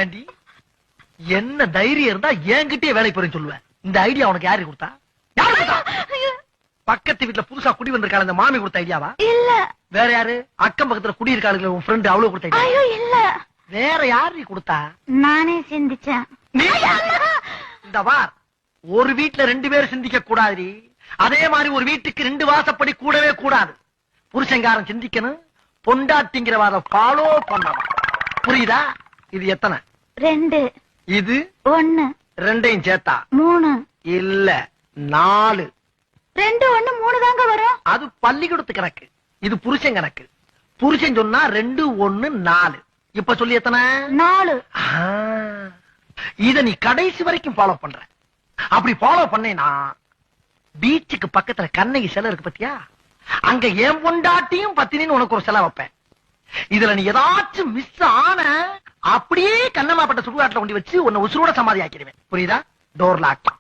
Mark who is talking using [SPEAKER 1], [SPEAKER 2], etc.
[SPEAKER 1] ஏண்டி என்ன தைரியம் இருந்தா என்கிட்டயே வேலை போறேன்னு சொல்லுவேன். இந்த ஐடியா உனக்கு யாரு கொடுத்தா? யாரு கொடுத்தா? பக்கத்து வீட்டுல புதுசா குடி வந்திருக்காள் அந்த மாமி கொடுத்த ஐடியாவா?
[SPEAKER 2] இல்ல.
[SPEAKER 1] வேற யாரு? அக்கம் பக்கத்துல குடி இருக்காளுங்களே உன் ஃப்ரெண்ட் அவ்வளவு கொடுத்த ஐடியா?
[SPEAKER 2] ஐயோ இல்ல.
[SPEAKER 1] வேற யாரு கொடுத்தா?
[SPEAKER 2] நானே சிந்திச்சேன்.
[SPEAKER 1] இந்த வார் ஒரு வீட்டுல 2 பேர் சிந்திக்க கூடாது. அதே மாதிரி ஒரு வீட்டுக்கு 2 வாசப்படி கூடவே கூடாது. புருஷங்காரன் சிந்திக்கணும், பொண்டாட்டிங்கிறவாத ஃபாலோ பண்ணணும். புரியுதா? இது எத்தனை?
[SPEAKER 2] 2.
[SPEAKER 1] இது
[SPEAKER 2] 1.
[SPEAKER 1] 2ஐயும் சேர்த்தா
[SPEAKER 2] 3.
[SPEAKER 1] இல்ல 4.
[SPEAKER 2] 2 1 3 தாங்க வரும்.
[SPEAKER 1] அது பள்ளிக்கூடத்து கணக்கு, இது புருஷன் கணக்கு. புருஷன் சொன்னா 2 1 4. இப்ப சொல்லி எத்தனை? 4. இத நீ கடைசி வரைக்கும் ஃபாலோ பண்ற. அப்படி ஃபாலோ பண்ணேனா பீச்சுக்கு பக்கத்துல கண்ணகி சிலை இருக்கு பத்தியா, அங்க என் பொண்டாட்டியும் பத்தினின்னு உனக்கு ஒரு சிலை வைப்பேன். இதுல நீ ஏதாச்சும் மிஸ் ஆன அப்படியே கண்ணமாப்பட்ட சுடுகாட்டுல கொண்டு வச்சு உன்னை உசுரோட சமாதி ஆக்கிடுவேன். புரியுதா? Door lock.